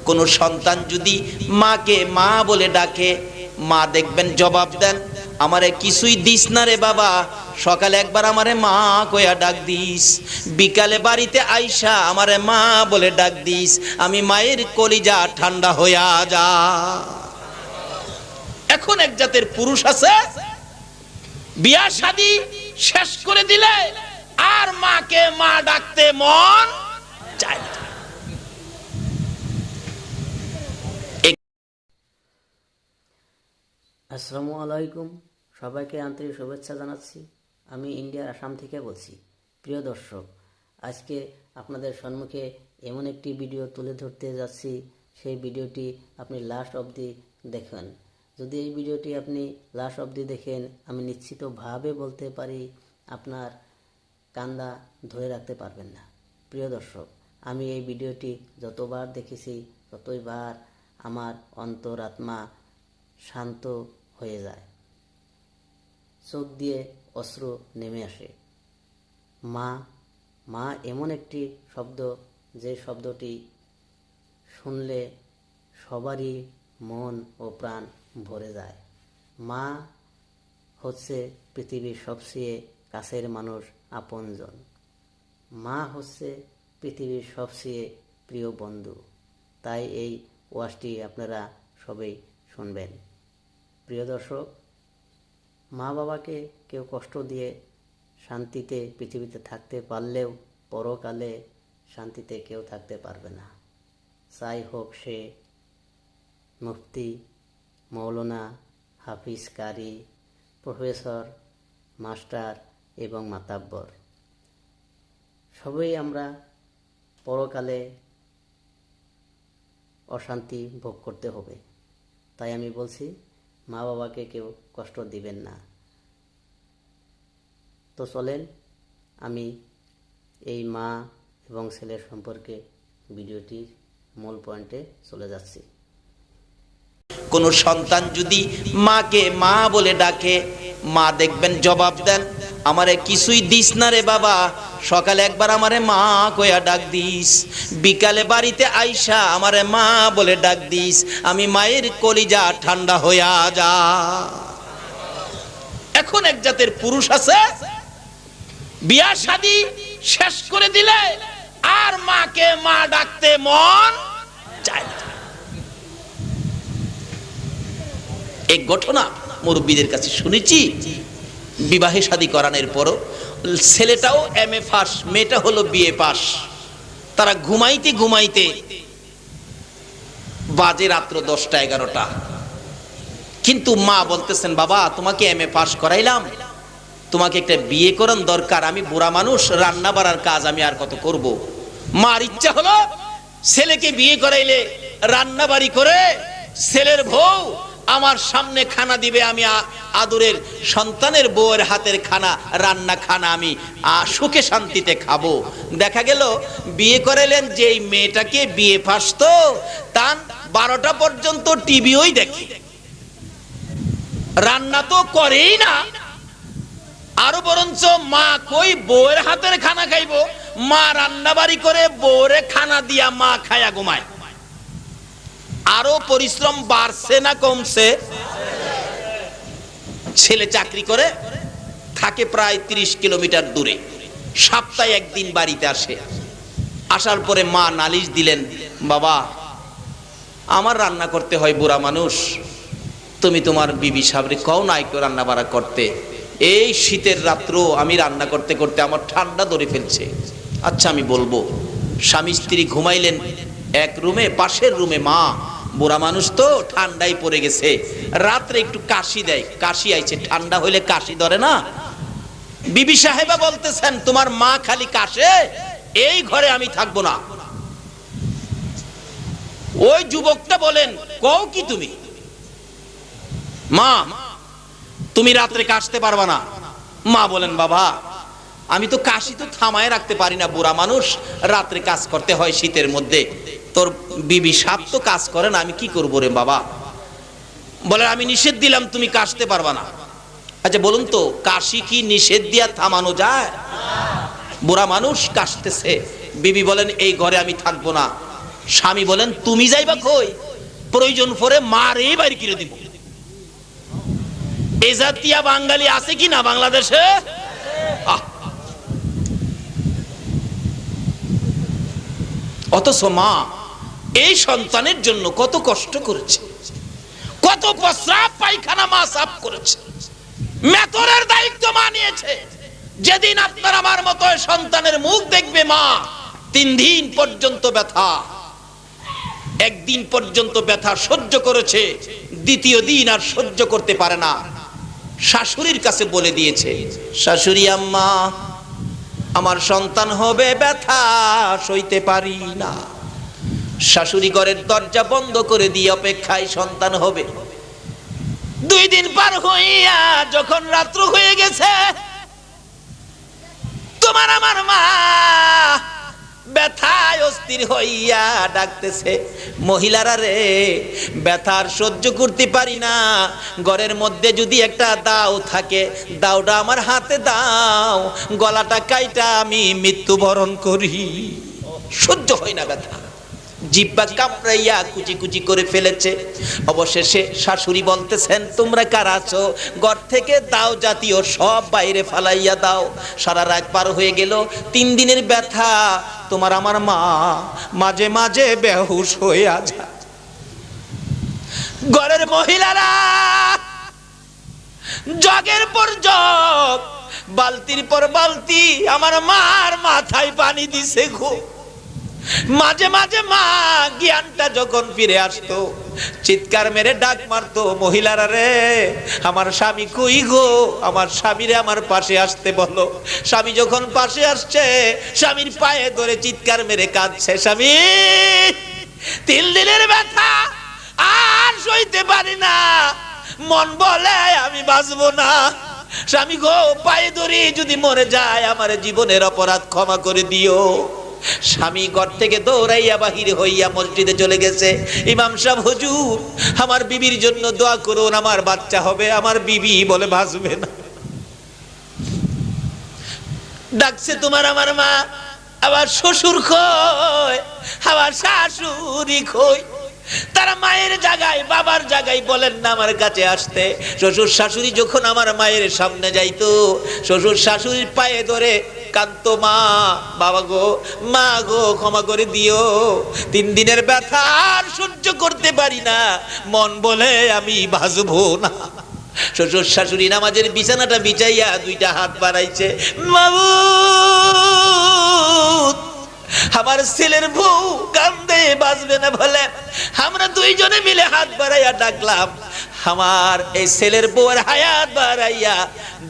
কোন সন্তান যদি মাকে মা বলে ডাকে, মা দেখবেন জবাব দেন, আমারে কিছুই দিস না রে বাবা, সকালে একবার আমারে মা কইয়া ডাক দিস, বিকালে বাড়িতে আইসা আমারে মা বলে ডাক দিস, আমি মায়ের কলিজা ঠান্ডা হইয়া যা। এখন এক জাতের পুরুষ আছে, বিয়া শাদী শেষ করে দিলে আর মাকে মা ডাকতে মন চায় না। আসসালামু আলাইকুম, সবাইকে আন্তরিক শুভেচ্ছা জানাচ্ছি। আমি ইন্ডিয়ার আসাম থেকে বলছি। প্রিয় দর্শক, আজকে আপনাদের সম্মুখে এমন একটি ভিডিও তুলে ধরতে যাচ্ছি, সেই ভিডিওটি আপনি লাস্ট অবধি দেখেন। যদি এই ভিডিওটি আপনি লাস্ট অবধি দেখেন, আমি নিশ্চিতভাবে বলতে পারি আপনার কান্দা ধরে রাখতে পারবেন না। প্রিয় দর্শক, আমি এই ভিডিওটি যতবার দেখেছি ততবার আমার অন্তরাত্মা শান্ত হয়ে যায়, চোখ দিয়ে অশ্রু নেমে আসে। মা, মা এমন একটি শব্দ, যে শব্দটি শুনলে সবারই মন ও প্রাণ ভরে যায়। মা হচ্ছে পৃথিবীর সবচেয়ে কাছের মানুষ, আপনজন। মা হচ্ছে পৃথিবীর সবচেয়ে প্রিয় বন্ধু। তাই এই ওয়াজটি আপনারা সবাই শুনবেন। প্রিয় দর্শক, মা বাবাকে কেউ কষ্ট দিয়ে শান্তিতে পৃথিবীতে থাকতে পারলেও পরকালে শান্তিতে কেউ থাকতে পারবে না। চাই হোক সে মুফতি, মৌলানা, হাফিজ, কারি, প্রফেসর, মাস্টার এবং মাতাব্বর, সবই আমরা পরকালে অশান্তি ভোগ করতে হবে। তাই আমি বলছি, মা বাবাকে কেউ কষ্ট দিবেন না। তো চলেন আমি এই মা এবং ছেলের সম্পর্কে ভিডিওটির মূল পয়েন্টে চলে যাচ্ছি। কোন সন্তান যদি মাকে মা বলে ডাকে, মা দেখবেন জবাব দেন, আমারে কিছুই দিস না রে বাবা, সকালে একবার আমারে মা কইয়া ডাক দিস, বিকালে বাড়িতে আইসা আমারে মা বলে ডাক দিস, আমি মায়ের কলিজা ঠান্ডা হইয়া যা। এখন এক জাতের পুরুষ আছে, বিয়া শাদী শেষ করে দিলে আর মাকে মা ডাকতে মন চায় না। এক ঘটনা মুরব্বীদের কাছে শুনেছি, বিবাহে শাদী করানোর পরও ছেলেটাও MA পাস, মেয়েটা হলো BA পাস। তারা ঘুমাইতে ঘুমাইতে বাজে রাত্র 10টা-11টা, কিন্তু মা বলতেছেন, বাবা তোমাকে MA পাস করাইলাম, তোমাকে একটা বিয়ে করান দরকার, আমি বুড়া মানুষ, রান্না বাড়ার কাজ আমি আর কত করব। মার ইচ্ছা হলো ছেলেকে বিয়ে করাইলে রান্না বাড়ি করে ছেলের বউ আমার সামনে খানা দিবে, আমি আদরের সন্তানের বউয়ের হাতের খানা, রান্না খানা আমি সুখে শান্তিতে খাবো। দেখা গেল বিয়ে করাইলেন যেই মেয়েটাকে বিয়ে পাস, তো তার 12টা পর্যন্ত টিভিওই দেখে, রান্না তো করেই না। আরো বরঞ্চ মা কই বউয়ের হাতের খানা খাইবো, মা রান্না বাড়ি করে বউরে খানা দিয়া মা খায়া ঘুমায়। আরো পরিশ্রম বাড়ছে না কমছে? ছেলে চাকরি করে, থাকে প্রায় 30 কিলোমিটার দূরে, সপ্তাহে একদিন বাড়িতে আসে। আসার পরে মা নালিশ দিলেন, বাবা আমার রান্না করতে হয়, বুড়া মানুষ, তুমি তোমার বিবি সাহেবরে কও না একটু রান্না বাড়া করতে, এই শীতের রাত্র আমি রান্না করতে করতে আমার ঠান্ডা ধরে ফেলছে। আচ্ছা আমি বলবো। স্বামী স্ত্রী ঘুমাইলেন এক রুমে, পাশের রুমে মা, বুড়া মানুষ তো ঠান্ডায় পড়ে গেছে, রাত্রে একটু কাশি দেয়, কাশি আইছে, ঠান্ডা হইলে কাশি ধরে না। বিবি সাহেবা বলতেছেন, তোমার মা খালি কাশে, এই ঘরে আমি থাকবো না। ওই যুবকটা বলেন, কও কি তুমি? মা তুমি রাত্রে কাশতে পারবা না। মা বলেন, বাবা আমি তো কাশি তো থামায় রাখতে পারি না, বুড়া মানুষ, রাত্রে কাজ করতে হয় শীতের মধ্যে, তোর বিবি সাপ তো কাজ করে না, আমি কি করবো রে বাবা। বলে, আমি নিষেধ দিলাম তুমি কাশতে পারবা না। আচ্ছা বলুন তো, কাশি কি নিষেধ দিয়া থামানো যায়? বুড়া মানুষ কাশতেছে, বিবি বলেন, এই ঘরে আমি থাকবো না, স্বামী বলেন তুমি যাইবা কই, প্রয়োজন পড়ে মারে বাইরে কিনে দিব। এ জাতীয় বাঙালি আছে কি না বাংলাদেশে? অথচ মা এই সন্তানের জন্য কত কষ্ট করেছে, কত প্রস্রাব পায়খানা মা সাফ করেছে, মেথরের দায়িত্ব মা নিয়েছে। যেদিন আপনার আমার মতো সন্তানের মুখ দেখবে মা, 3 দিন পর্যন্ত ব্যথা, একদিন পর্যন্ত ব্যথা সহ্য করেছে, দ্বিতীয় দিন আর সহ্য করতে পারে না। শাশুড়ির কাছে বলে দিয়েছে, শাশুড়ি আম্মা আমার সন্তান হবে, ব্যথা সইতে পারি না। শাশুড়ি ঘরের দরজা বন্ধ করে দিয়ে অপেক্ষায় সন্তান হবে। 2 দিন পার হইয়া যখন রাত্র হয়ে গেছে, তোমার আমার মা ব্যথায় অস্থির হইয়া ডাকতেছে, মহিলারা রে ব্যথার সহ্য করতে পারি না, ঘরের মধ্যে যদি একটা দাও থাকে দাওটা আমার হাতে দাও, গলাটা কাইটা আমি মৃত্যুবরণ করি। সহ্য হয় না ব্যথা, জিহ্বা কামড়াইয়া কুচি কুচি করে ফেলেছে। অবশেষে শাশুড়ি বলতেছেন, তোমরা কারা আছো, ঘর থেকে দাও জাতীয় সব বাইরে ফালাইয়া দাও। সারা রাত পার হয়ে গেল, 3 দিনের ব্যথা। তোমার আমার মা মাঝে মাঝে বেহুশ হয়ে যায়। ঘরের মহিলারা জগের পর জগ, বালতির পর বালতি আমার মার মাথায় পানি দিছে গো। মাঝে মাঝে মা জ্ঞানটা যখন ফিরে আসতো, চিৎকার মেরে ডাক মারতো, মহিলারা রে আমার স্বামী কই গো, আমার স্বামীরে আমার পাশে আসতে বলো। স্বামী যখন পাশে আসছে, স্বামীর পায়ে ধরে চিৎকার মেরে কাঁদছে, স্বামী 3 দিনের ব্যথা আর সইতে পারি না, মন বলে আমি বাঁচবো না। স্বামী গো পায়ে ধরে যদি মরে যায় আমার জীবনের অপরাধ ক্ষমা করে দিও। স্বামী ঘর থেকে দৌড়াইয়া বাহির হইয়া মসজিদে চলে গেছে। ইমাম সাহেব হুজুর আমার বিবির জন্য দোয়া করুন, আমার বাচ্চা হবে। আমার বিবি বলে বাঁচবে না। ডাকছে তোমার আমার মা, আবার শ্বশুর কই, আবার শাশুড়ি কই। তারা মায়ের জায়গায় বাবার জায়গায় বলেন না আমার কাছে আসতে। শ্বশুর শাশুড়ি যখন আমার মায়ের সামনে যাইতো, শ্বশুর শাশুড়ির পায়ে ধরে কান্ত, মা বাবা গো, মা গো ক্ষমা করে দিও, 3 দিনের ব্যথা আর সহ্য করতে পারি না, মন বলে আমি বাঁচবো না। শ্বশুর শাশুড়ি নামাজের বিছানাটা বিছাইয়া 2টা হাত বাড়াইছে, মাবুদ আমার ছেলের বউ কান্দে বাঁচবে না বলে আমরা 2 জনে মিলে হাত বাড়াইয়া ডাকলাম, আমার এই ছেলের বউয়ের হায়াত বাড়াইয়া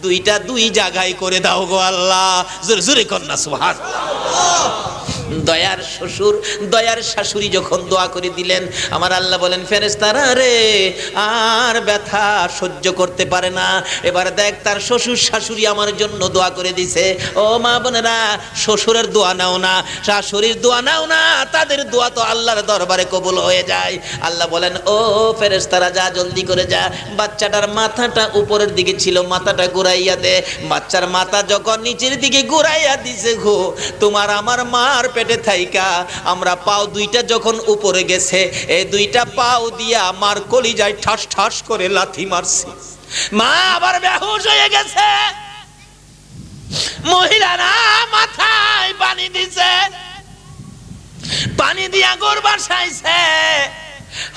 2টা 2 জায়গায় করে দাও গো আল্লাহ। জোরে জোরে কন্যা সুবহানাল্লাহ। দয়ার শ্বশুর দয়ার শাশুড়ি যখন দোয়া করে দিলেন, আমার আল্লাহ বলেন, ফেরেশতারা রে আর ব্যথা সহ্য করতে পারে না। এবার দেখ তার শ্বশুর শাশুড়ি আমার জন্য দোয়া করে দিছে। ও মা বোনেরা, শ্বশুরের দোয়া নাও না, শাশুড়ির দোয়া নাও না, তাদের দোয়া তো আল্লাহর দরবারে কবুল হয়ে যায়। আল্লাহ বলেন, ও ফেরেশতারা যা জলদি করে যা, বাচ্চাটার মাথাটা উপরের দিকে ছিল, মাথাটা ঘুরাইয়া দে। বাচ্চার মাথা যখন নিচের দিকে ঘুরাইয়া দিছে গো, তোমার আমার মার পেটে থাইকা আমরা পাও 2টা যখন উপরে গেছে, এই 2টা পাও দিয়া মার কলিজায় ঠাস ঠাস করে লাথি মারছি। মা আবার বেহুশ হয়ে গেছে। মহিলারা মাথায় পানি দিছে, পানি দিয়া গোর বাসাইছে।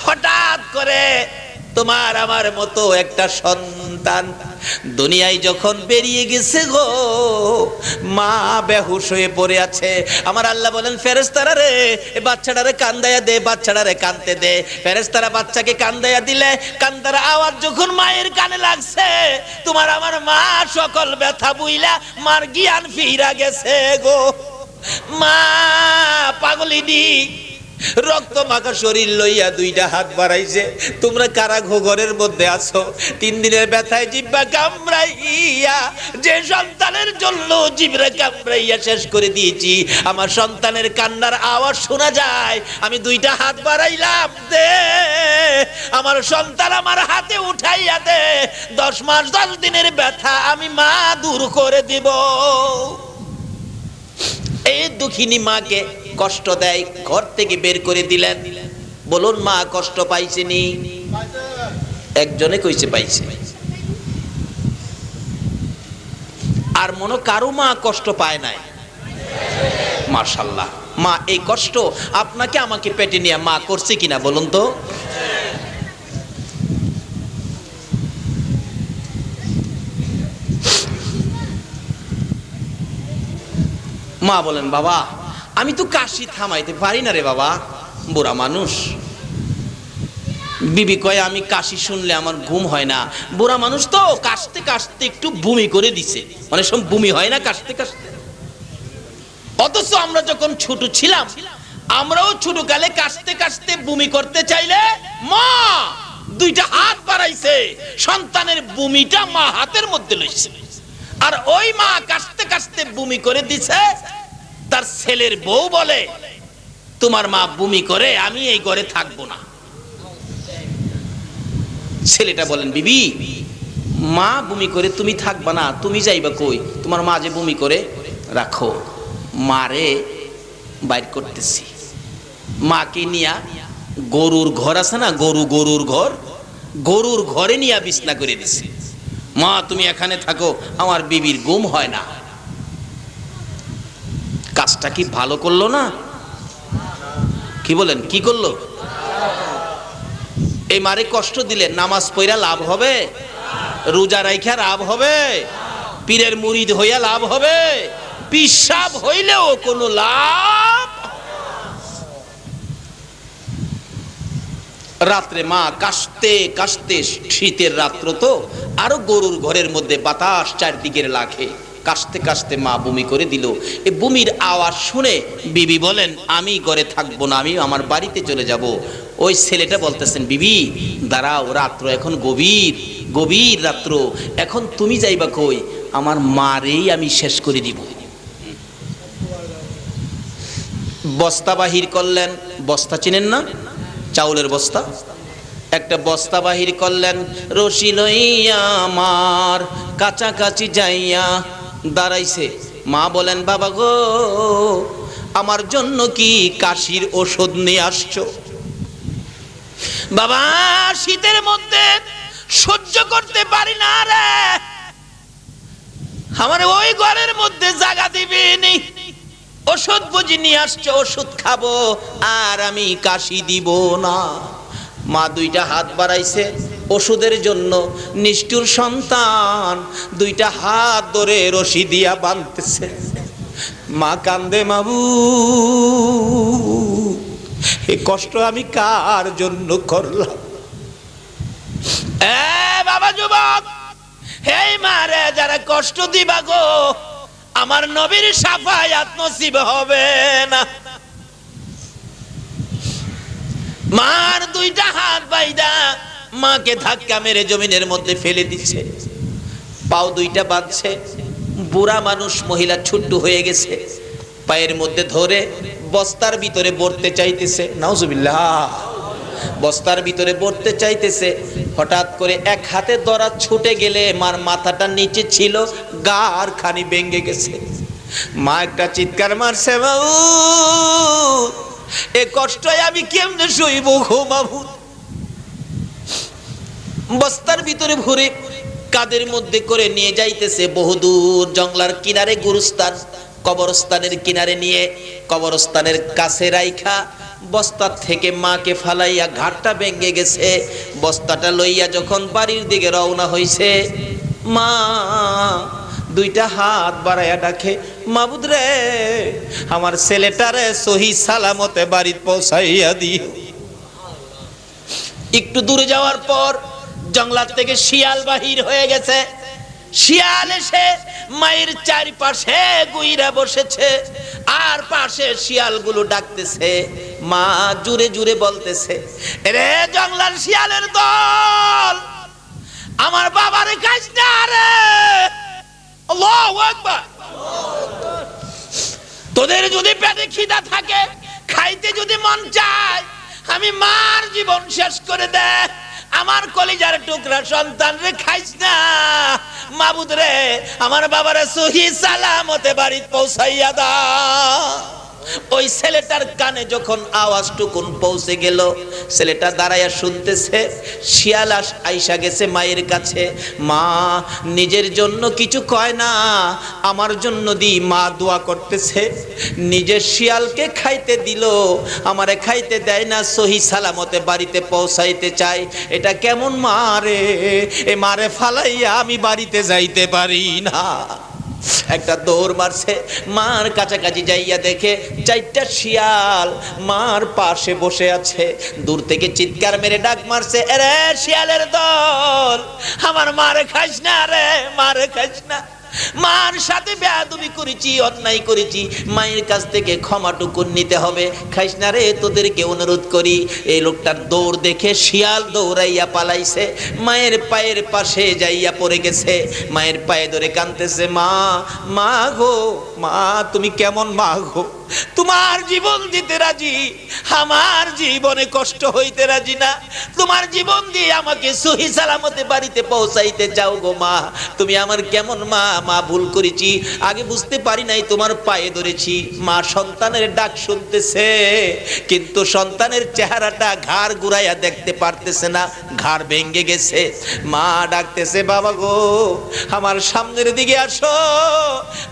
হঠাৎ করে তোমার আমার মতো একটা সন্তান দুনিয়ায় যখন বেরিয়ে গেছে গো, মা বেহুশ হয়ে পড়ে আছে। আমার আল্লাহ বলেন, ফেরেশতারা রে বাচ্চাটারে কান্দায়া দে, বাচ্চাটারে কানতে দে। ফেরেশতারা বাচ্চাকে কান্দায়া দিলে, কান্দার আওয়াজ যখন মায়ের কানে লাগছে, তোমার আমার মা সকল ব্যথা বুইলা মার জ্ঞান ফিরা গেছে গো। মা পাগলিনী রক্ত মাখা শরীর লইয়া 2টা হাত বাড়াইছে। তোমরা কারা ঘরের মধ্যে আছো? 3 দিনের ব্যথায় জিহ্বা কামড়াইয়া যে সন্তানের জন্য জিহ্বা কামড়াইয়া শেষ করে দিয়েছি, আমার সন্তানের কান্নার আওয়াজ শোনা যায়, আমি 2টা হাত বাড়াইলাম, দে আমার সন্তান আমার হাতে উঠাইয়া দে। 10 মাস 10 দিনের ব্যথা আমি মা দূর করে দিব। এই দুঃখিনী মাকে কষ্ট দেয়, ঘর থেকে বের করে দিলেন। বলুন মা কষ্ট পাইছেনি? একজনে কইছে পাইছে। আর মনে কারো মা কষ্ট পায় নাই? মাশাআল্লাহ। মা এই কষ্ট আপনাকে আমাকে পেটে নিয়ে মা করছে কিনা বলুন তো? মা বলেন বাবা আমি তো কাশি থামাইতে পারি না রে বাবা, বুড়া মানুষ। বিবি কয় আমি কাশি শুনলে আমার ঘুম হয় না। বুড়া মানুষ তো কাশতে কাশতে একটু বমি করে দিছে, অনেক সময় বমি হয় না কাশতে কাশতে। অথচ আমরা যখন ছোট ছিলাম আমরাও ছোট কালে কাশতে কাশতে বমি করতে চাইলে মা দুইটা হাত বাড়াইছে, সন্তানের বমিটা মা হাতের মধ্যে লইছে। আর ওই মা কাশতে কাশতে বমি করে দিছে, তার ছেলের বউ বলে তোমার মা বমি করে আমি এই ঘরে থাকবো না। ছেলেটা বলেন বিবি মা বমি করে তুমি থাকবা না, তুমি যাইবা কই? তোমার মা যে বমি করে, রাখো মারে বাইর করতেছি। মাকে নিয়া গরুর ঘর আছে না, গরুর ঘর, গরুর ঘরে নিয়া বিছনা করে দিছে। মা তুমি এখানে থাকো, আমার বিবির ঘুম হয় না। কাজটা কি ভালো করলো না? কি বলেন, কি করলো? এই মারে কষ্ট দিলে নামাজ পড়া লাভ হবে? রোজা রাইখা লাভ হবে? পীরের মুরিদ হইয়া লাভ হবে? পিসাব হইলেও কোনো লাভ। রাত্রে মা কাশতে কাশতে, শীতের রাত্র তো আরো গরুর ঘরের মধ্যে বাতাস চারদিকের লাখে, কাশতে কাশতে মা বমি করে দিল। এই বমির আওয়াজ শুনে বিবি বলেন আমি ঘরে থাকবো না, আমি আমার বাড়িতে চলে যাব। ওই ছেলেটা বলতেছেন বিবি দাঁড়াও, রাত্র এখন গভীর গভীর রাত্র, এখন তুমি যাইবা কই? আমার মারেই আমি শেষ করে দিব। বস্তা বাহির করলেন, বস্তা চিনেন না, চাউলের বস্তা, একটা বস্তা বাহির করলেন। রশি লইয়া আমার কাছাকাছি যাইয়া দাঁড়াইছে। মা বলেন বাবা গো আমার জন্য কি কাশির ওষুধ নিয়ে আসছো? বাবা শীতের মধ্যে সহ্য করতে পারি না রে, আমার ওই ঘরের মধ্যে জায়গা দিবেনি, ওষুধ বুঝি নিয়ে আসছো, ওষুধ খাবো আর আমি কাশি দিব না। মা দুইটা হাত বাড়াইছে ওষুধের জন্য, নিষ্ঠুর সন্তান দুইটা হাত ধরে রশি দিয়া বাঁধতেছে। মা কান্দে মাবু এই কষ্ট আমি কার জন্য করলাম? বাবা যুবক, হেই মারে যারা কষ্ট দিবা গো আমার নবীর শাফায়াত নসিব হবে না। মার দুইটা হাত বাইদা মাকে ধাক্কা মেরে জমিনের মধ্যে ফেলে দিচ্ছে, পাও দুইটা বাঁধছে। বুড়া মানুষ মহিলা ছুট্টু হয়ে গেছে, পায়ের মধ্যে ধরে বস্তার ভিতরে ভরতে চাইতেছে। নাউজুবিল্লাহ, বস্তার ভিতরে ভরতে চাইতেছে। হঠাৎ করে এক হাতে ধরা ছুটে গেলে মার মাথাটা নিচে ছিল, গার খানি ভেঙে গেছে। মা একটা চিৎকার মারছে, বাবু এ কষ্ট আমি কেমনে সইব গো বাবু। বস্তার ভিতরে ভরে কাদের মধ্যে করে নিয়ে যাইতেছে বহুদূর জঙ্গলার কিনারে, গুরুস্থান কবরস্থানের কিনারে নিয়ে কবরস্থানের কাছে রাইখা বস্তার থেকে মাকে ফালাইয়া, ঘাটটা ভেঙে গেছে। বস্তাটা লইয়া যখন বাড়ির দিকে রওনা হইছে, মা দুইটা হাত বাড়াইয়া ডাকে মাবুদ রে আমার ছেলেটারে সহি সালামতে বাড়িতে পৌঁছাইয়া দিও। একটু দূরে যাওয়ার পর জঙ্গলার থেকে শিয়াল বাহির হয়ে গেছে। শিয়াল এসে মায়ের চারিপাশে গুইরা বসেছে, আর পাশে শিয়ালগুলো ডাকতেছে। মা জুড়ে জুড়ে বলতেছে, রে জঙ্গলার শিয়ালের দল আমার বাবারে খাইস না রে। আল্লাহু আকবার। তোদের যদি পেটে খিদা থাকে, খাইতে যদি মন চায়, আমি মার জীবন শেষ করে দে, আমার কলিজার টুকরা সন্তান রে খাইস না। মাবুদ রে আমার বাবারে সহি সালামতে বাড়ি পৌঁছাইয়া দাও। ওই ছেলেটার কানে যখন আওয়াজটুকুন পৌঁছে গেল, ছেলেটা দাঁড়াইয়া শুনতেছে শিয়াল আইসা গেছে মায়ের কাছে। মা নিজের জন্য কিছু কয় না, আমার জন্য দি মা দোয়া করতেছে। নিজের শিয়ালকে খাইতে দিল, আমারে খাইতে দেয় না, সহি সালামতে বাড়িতে পৌঁছাইতে চাই। এটা কেমন মা রে, এ মারে ফালাইয়া আমি বাড়িতে যাইতে পারি না। একটা দৌড় মারছে, মার কাছাকাছি যাইয়া দেখে 4টা শিয়াল মার পাশে বসে আছে। দূর থেকে চিৎকার মেরে ডাক মারছে, আরে শিয়ালের দল, আমার মারে খাইস না রে, মারে খাইস না। মার সাথে বেয়াদবি করেছি, অন্যায় করেছি, মায়ের কাছ থেকে ক্ষমাটুকু নিতে হবে, খাইস না রে, তোদেরকে অনুরোধ করি। এই লোকটার দৌড় দেখে শিয়াল দৌড়াইয়া পালাইছে, মায়ের পায়ের পাশে যাইয়া পড়ে গেছে, মায়ের পায়ে ধরে কাঁদতেছে, মা, মা গো, মা তুমি কেমন মা গো, তোমার জীবন দিতে রাজি, আমার জীবনে কষ্ট হইতে রাজি না, তোমার জীবন দিয়ে আমাকে সহি সালামতে বাড়িতে পৌঁছাইতে চাও গো মা, তুমি আমার কেমন মা, মা ভুল করেছি, আগে বুঝতে পারি নাই, তোমার পায়ে ধরেছি। মা সন্তানের ডাক শুনতেছে, কিন্তু সন্তানের চেহারাটা ঘাড় ঘুরাইয়া দেখতে পারতেছে না, ঘাড় ভেঙে গেছে। মা ডাকতেছে, বাবা গো আমার সামনের দিকে আসো,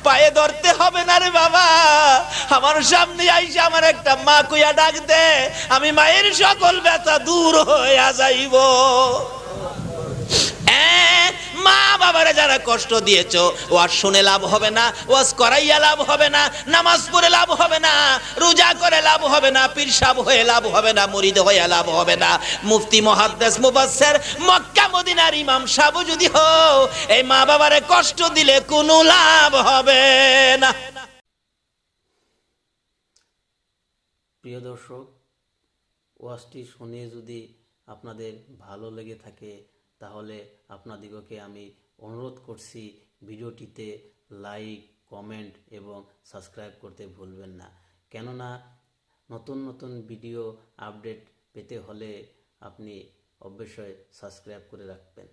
পায়ে ধরতে হবে না রে বাবা, আমার সামনে আইসা আমার একটা মা কইয়া ডাক দে, আমি মায়ের সকল ব্যথা দূর হইয়া যাইব। মা বাবারে যারা কষ্ট দিয়েছো, ওয়াজ শুনে লাভ হবে না, ওয়াজ করাইয়া লাভ হবে না, নামাজ পড়ে লাভ হবে না, রোজা করে লাভ হবে না, পীর সাহেব হয়ে লাভ হবে না, মুরিদ হয়ে লাভ হবে না, মুফতি মুহাদ্দিস মুফাসসির মক্কা মদিনার ইমাম সাহেব যদি হও, এই মা বাবারে কষ্ট দিলে কোনো লাভ হবে না। প্রিয় দর্শক, ওয়াজটি শুনে যদি আপনাদের ভালো লেগে থাকে, তাহলে আপনাদিগকে আমি অনুরোধ করছি ভিডিওটিতে লাইক, কমেন্ট এবং সাবস্ক্রাইব করতে ভুলবেন না। কেননা নতুন নতুন ভিডিও আপডেট পেতে হলে আপনি অবশ্যই সাবস্ক্রাইব করে রাখবেন।